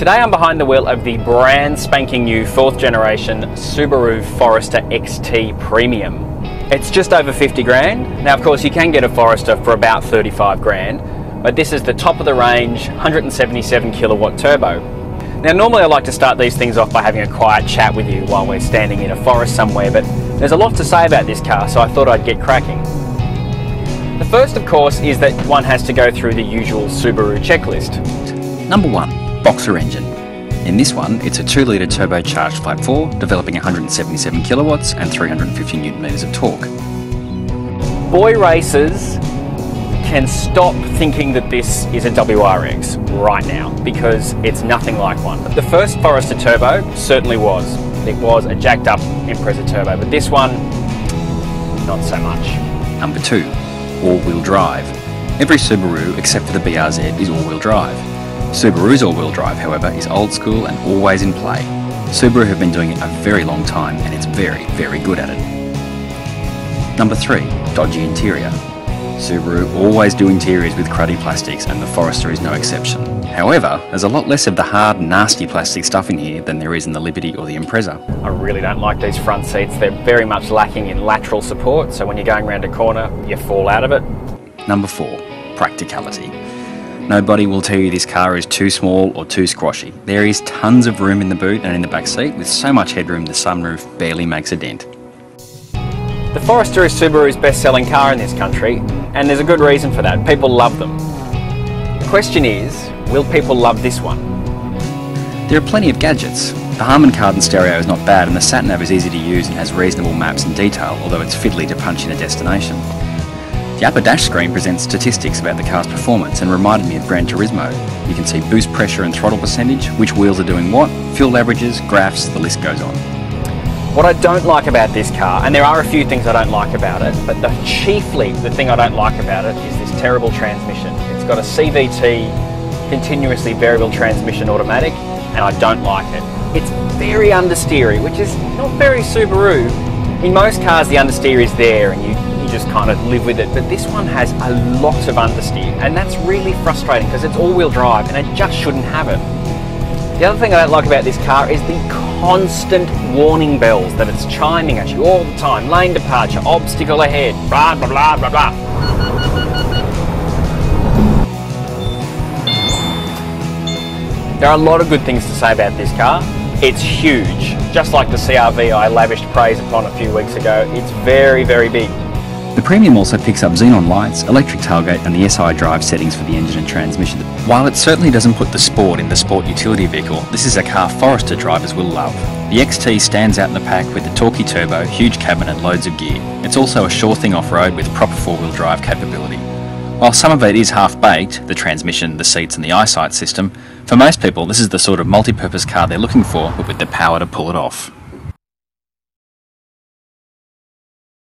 Today I'm behind the wheel of the brand spanking new 4th generation Subaru Forester XT Premium. It's just over 50 grand. Now of course you can get a Forester for about 35 grand, but this is the top of the range 177 kilowatt turbo. Now normally I like to start these things off by having a quiet chat with you while we're standing in a forest somewhere, but there's a lot to say about this car, so I thought I'd get cracking. The first of course is that one has to go through the usual Subaru checklist. Number 1. Boxer engine. In this one, it's a 2-litre turbocharged flat 4, developing 177 kilowatts and 350 newton metres of torque. Boy racers can stop thinking that this is a WRX right now, because it's nothing like one. The first Forester Turbo certainly was. It was a jacked up Impreza Turbo, but this one, not so much. Number 2. All-wheel drive. Every Subaru, except for the BRZ, is all-wheel drive. Subaru's all-wheel drive, however, is old school and always in play. Subaru have been doing it a very long time and it's very, very good at it. Number 3. Dodgy interior. Subaru always do interiors with cruddy plastics and the Forester is no exception. However, there's a lot less of the hard, nasty plastic stuff in here than there is in the Liberty or the Impreza. I really don't like these front seats. They're very much lacking in lateral support, so when you're going around a corner, you fall out of it. Number 4. Practicality. Nobody will tell you this car is too small or too squashy. There is tons of room in the boot and in the back seat, with so much headroom the sunroof barely makes a dent. The Forester is Subaru's best-selling car in this country, and there's a good reason for that. People love them. The question is, will people love this one? There are plenty of gadgets. The Harman Kardon stereo is not bad and the sat-nav is easy to use and has reasonable maps and detail, although it's fiddly to punch in a destination. The upper dash screen presents statistics about the car's performance and reminded me of Gran Turismo. You can see boost pressure and throttle percentage, which wheels are doing what, fuel averages, graphs, the list goes on. What I don't like about this car, and there are a few things I don't like about it, but chiefly the thing I don't like about it is this terrible transmission. It's got a CVT, continuously variable transmission automatic, and I don't like it. It's very understeery, which is not very Subaru. In most cars the understeer is there and you just kind of live with it, but this one has a lot of understeer, and that's really frustrating because it's all-wheel drive and it just shouldn't have it. The other thing I don't like about this car is the constant warning bells that it's chiming at you all the time. Lane departure, obstacle ahead, blah blah blah blah blah. There are a lot of good things to say about this car. It's huge, just like the CR-V I lavished praise upon a few weeks ago. It's very, very big. The Premium also picks up xenon lights, electric tailgate and the SI drive settings for the engine and transmission. While it certainly doesn't put the sport in the sport utility vehicle, this is a car Forester drivers will love. The XT stands out in the pack with the torquey turbo, huge cabin and loads of gear. It's also a sure thing off-road with proper 4-wheel drive capability. While some of it is half-baked, the transmission, the seats and the eyesight system, for most people this is the sort of multi-purpose car they're looking for, but with the power to pull it off.